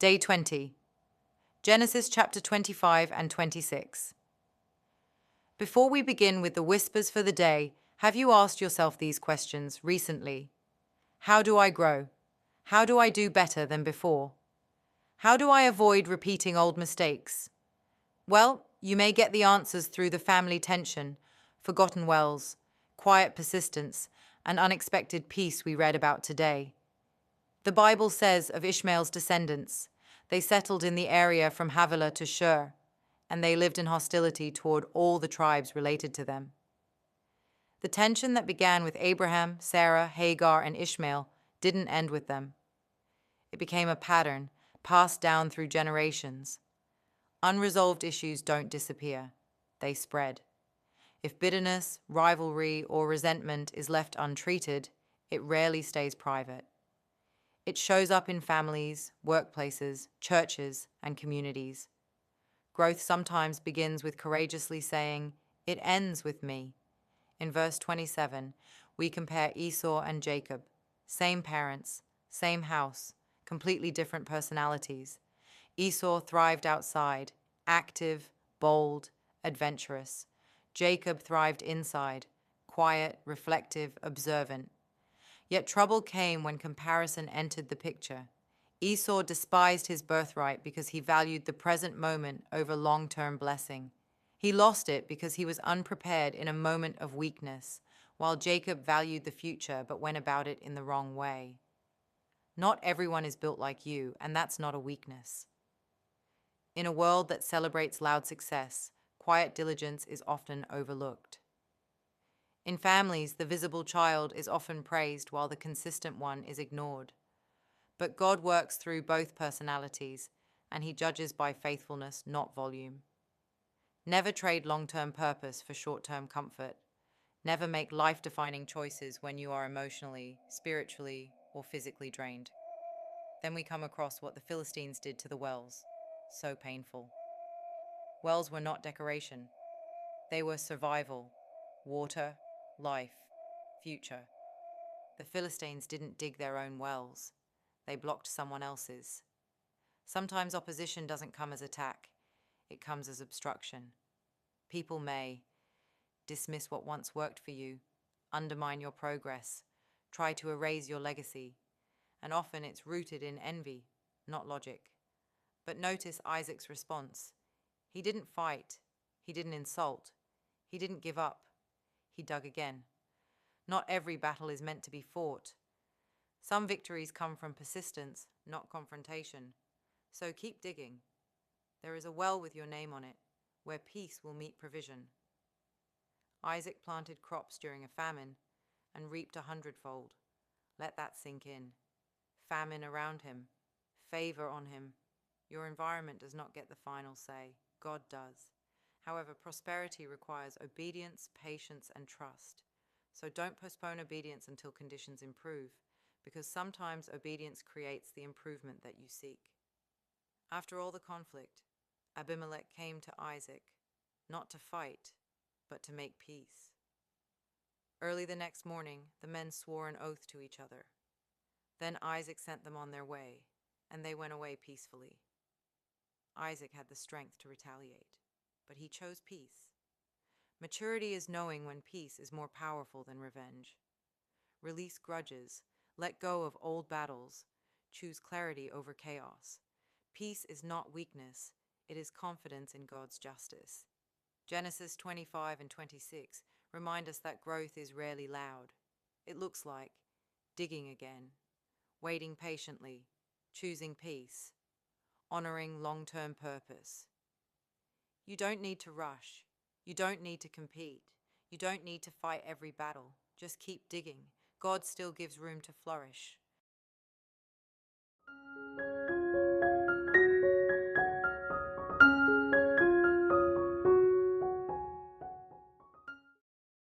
Day 20. Genesis chapter 25 and 26. Before we begin with the whispers for the day, have you asked yourself these questions recently? How do I grow? How do I do better than before? How do I avoid repeating old mistakes? Well, you may get the answers through the family tension, forgotten wells, quiet persistence, and unexpected peace we read about today. The Bible says of Ishmael's descendants, they settled in the area from Havilah to Shur, and they lived in hostility toward all the tribes related to them. The tension that began with Abraham, Sarah, Hagar, and Ishmael didn't end with them. It became a pattern passed down through generations. Unresolved issues don't disappear, they spread. If bitterness, rivalry, or resentment is left untreated, it rarely stays private. It shows up in families, workplaces, churches, and communities. Growth sometimes begins with courageously saying, "It ends with me." In verse 27, we compare Esau and Jacob. Same parents, same house, completely different personalities. Esau thrived outside, active, bold, adventurous. Jacob thrived inside, quiet, reflective, observant. Yet trouble came when comparison entered the picture. Esau despised his birthright because he valued the present moment over long-term blessing. He lost it because he was unprepared in a moment of weakness, while Jacob valued the future but went about it in the wrong way. Not everyone is built like you, and that's not a weakness. In a world that celebrates loud success, quiet diligence is often overlooked. In families, the visible child is often praised while the consistent one is ignored. But God works through both personalities, and He judges by faithfulness, not volume. Never trade long-term purpose for short-term comfort. Never make life-defining choices when you are emotionally, spiritually, or physically drained. Then we come across what the Philistines did to the wells. So painful. Wells were not decoration. They were survival, water, life, future. The Philistines didn't dig their own wells. They blocked someone else's. Sometimes opposition doesn't come as attack. It comes as obstruction. People may dismiss what once worked for you, undermine your progress, try to erase your legacy, and often it's rooted in envy, not logic. But notice Isaac's response. He didn't fight. He didn't insult. He didn't give up. He dug again. Not every battle is meant to be fought. Some victories come from persistence, not confrontation. So keep digging. There is a well with your name on it, where peace will meet provision. Isaac planted crops during a famine and reaped 100-fold. Let that sink in. Famine around him, favor on him. Your environment does not get the final say. God does. However, prosperity requires obedience, patience, and trust. So don't postpone obedience until conditions improve, because sometimes obedience creates the improvement that you seek. After all the conflict, Abimelech came to Isaac, not to fight, but to make peace. Early the next morning, the men swore an oath to each other. Then Isaac sent them on their way, and they went away peacefully. Isaac had the strength to retaliate, but he chose peace. Maturity is knowing when peace is more powerful than revenge. Release grudges, let go of old battles, choose clarity over chaos. Peace is not weakness, it is confidence in God's justice. Genesis 25 and 26 remind us that growth is rarely loud. It looks like digging again, waiting patiently, choosing peace, honoring long-term purpose. You don't need to rush. You don't need to compete. You don't need to fight every battle. Just keep digging. God still gives room to flourish.